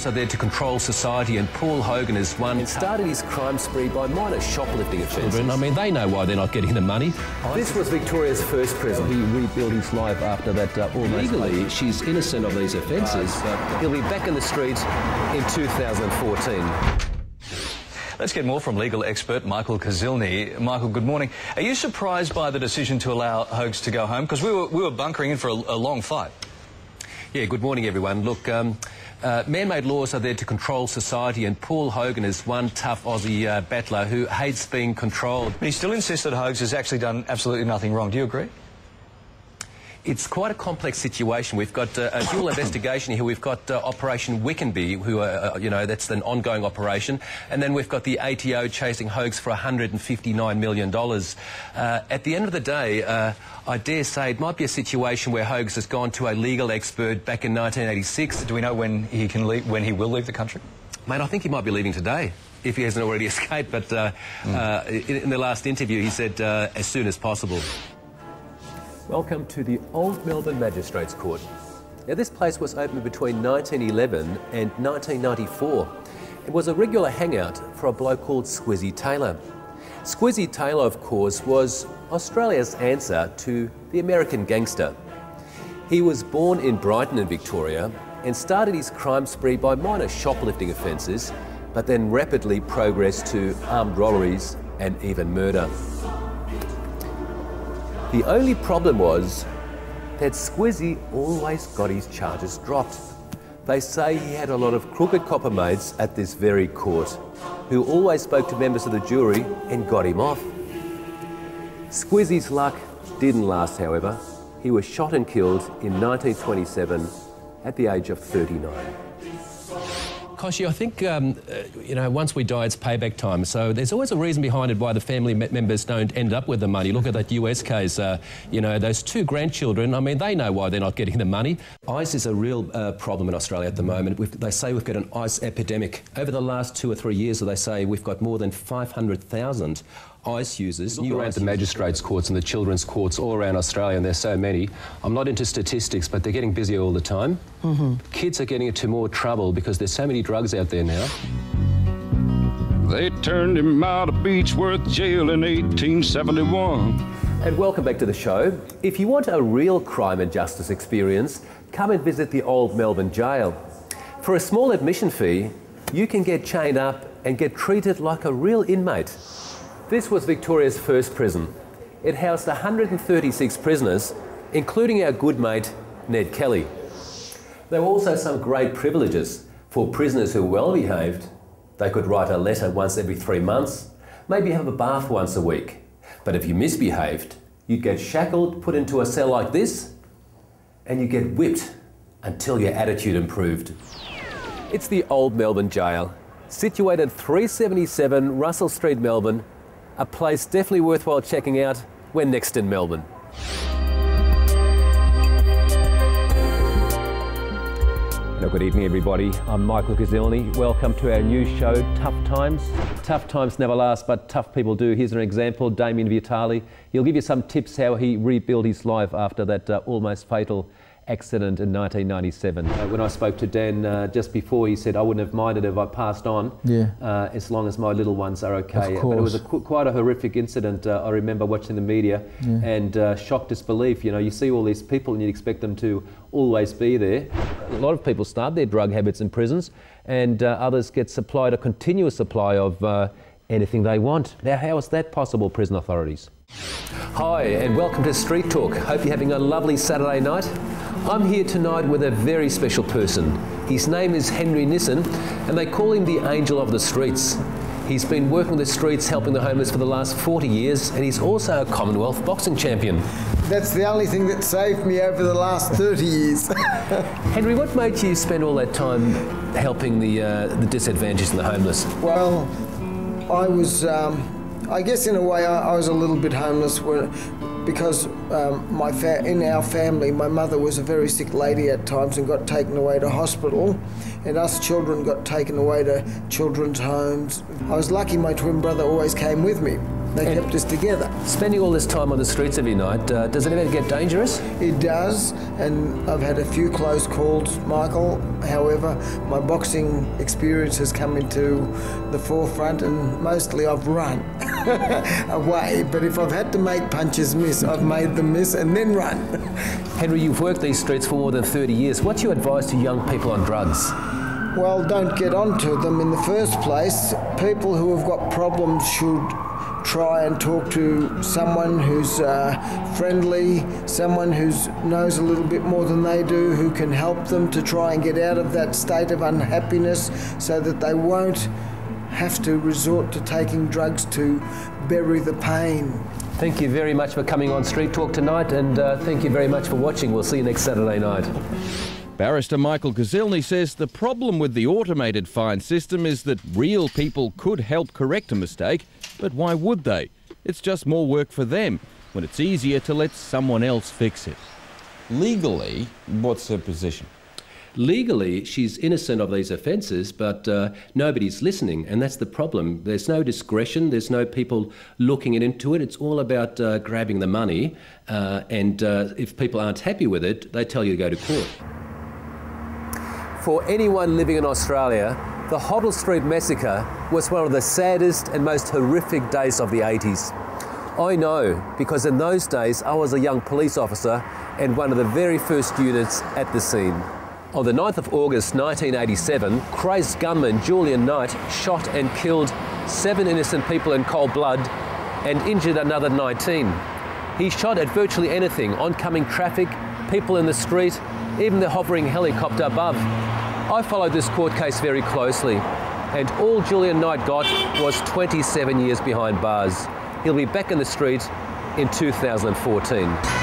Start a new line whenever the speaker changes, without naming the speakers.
laws are there to control society, and Paul Hogan is one. He started his crime spree by minor shoplifting offences.
I mean, they know why they're not getting the money.
This was Victoria's first prison.
He rebuilt his life after that almost... Legally, she's innocent of these offences.
He'll be back in the streets in 2014.
Let's get more from legal expert Michael KUZILNY. Michael, good morning. Are you surprised by the decision to allow Hogs to go home? Because we were bunkering in for a long fight.
Yeah, good morning, everyone. Look, man-made laws are there to control society, and Paul Hogan is one tough Aussie battler who hates being controlled.
But he still insists that Hogs has actually done absolutely nothing wrong. Do you agree?
It's quite a complex situation. We've got a dual investigation here. We've got Operation Wickenby, who are, that's an ongoing operation. And then we've got the ATO chasing Hogs for $159 million. At the end of the day, I dare say it might be a situation where Hogs has gone to a legal expert back in 1986.
Do we know when he can leave, when he will leave the country?
Mate, I think he might be leaving today, if he hasn't already escaped. But in the last interview, he said as soon as possible. Welcome to the Old Melbourne Magistrates Court. Now, this place was opened between 1911 and 1994. It was a regular hangout for a bloke called Squizzy Taylor. Squizzy Taylor, of course, was Australia's answer to the American gangster. He was born in Brighton in Victoria and started his crime spree by minor shoplifting offences, but then rapidly progressed to armed robberies and even murder. The only problem was that Squizzy always got his charges dropped. They say he had a lot of crooked copper mates at this very court who always spoke to members of the jury and got him off. Squizzy's luck didn't last, however. He was shot and killed in 1927 at the age of 39.
Koshi, I think, once we die, it's payback time. So there's always a reason behind it why the family members don't end up with the money. Look at that US case. Those two grandchildren, I mean, they know why they're not getting the money. Ice is a real problem in Australia at the moment. They say we've got an ice epidemic. Over the last 2 or 3 years, they say we've got more than 500,000 ice users. Look around the magistrates' courts and the children's courts all around Australia, and there's so many. I'm not into statistics, but they're getting busier all the time. Kids are getting into more trouble because there's so many drugs out there now.
They turned him out of Beechworth Jail in 1871.
And welcome back to the show. If you want a real crime and justice experience, come and visit the Old Melbourne Jail. For a small admission fee, you can get chained up and get treated like a real inmate. This was Victoria's first prison. It housed 136 prisoners, including our good mate, Ned Kelly. There were also some great privileges. For prisoners who were well behaved, they could write a letter once every 3 months, maybe have a bath once a week. But if you misbehaved, you'd get shackled, put into a cell like this, and you get whipped until your attitude improved. It's the Old Melbourne Jail, situated 377 Russell Street, Melbourne, a place definitely worthwhile checking out when next in Melbourne. Hello, good evening everybody. I'm Michael KUZILNY. Welcome to our new show, Tough Times. Tough times never last, but tough people do. Here's an example, Damien Vitali. He'll give you some tips how he rebuilt his life after that almost fatal accident in 1997. When I spoke to Dan just before, he said I wouldn't have minded if I passed on, as long as my little ones are okay. But it was quite a horrific incident. I remember watching the media and shocked disbelief. You see all these people and you expect them to always be there. A lot of people start their drug habits in prisons, and others get supplied a continuous supply of anything they want. Now, how is that possible, prison authorities? Hi, and welcome to Street Talk. Hope you're having a lovely Saturday night. I'm here tonight with a very special person. His name is Henry Nissen, and they call him the Angel of the Streets. He's been working the streets helping the homeless for the last 40 years, and he's also a Commonwealth boxing champion.
That's the only thing that saved me over the last 30 years.
Henry, what made you spend all that time helping the disadvantaged and the homeless?
Well, I was, I guess in a way I was a little bit homeless because in our family, my mother was a very sick lady at times and got taken away to hospital, and us children got taken away to children's homes. I was lucky my twin brother always came with me. They kept us together.
Spending all this time on the streets every night, does it ever get dangerous?
It does, and I've had a few close calls, Michael. However, my boxing experience has come into the forefront, and mostly I've run away. But if I've had to make punches miss, I've made them miss and then run.
Henry, you've worked these streets for more than 30 years. What's your advice to young people on drugs?
Well, don't get onto them in the first place. People who have got problems should try and talk to someone who's friendly, someone who knows a little bit more than they do, who can help them to try and get out of that state of unhappiness so that they won't have to resort to taking drugs to bury the pain.
Thank you very much for coming on Street Talk tonight, and thank you very much for watching. We'll see you next Saturday night.
Barrister Michael KUZILNY says the problem with the automated fine system is that real people could help correct a mistake, but why would they? It's just more work for them, when it's easier to let someone else fix it.
Legally, what's her position?
Legally, she's innocent of these offences, but nobody's listening, and that's the problem. There's no discretion, there's no people looking into it. It's all about grabbing the money, and if people aren't happy with it, they tell you to go to court. For anyone living in Australia, the Hoddle Street Massacre was one of the saddest and most horrific days of the 80s. I know, because in those days I was a young police officer and one of the very first units at the scene. On the 9th of August 1987, crazed gunman Julian Knight shot and killed 7 innocent people in cold blood and injured another 19. He shot at virtually anything: oncoming traffic, people in the street, even the hovering helicopter above. I followed this court case very closely, and all Julian Knight got was 27 years behind bars. He'll be back in the street in 2014.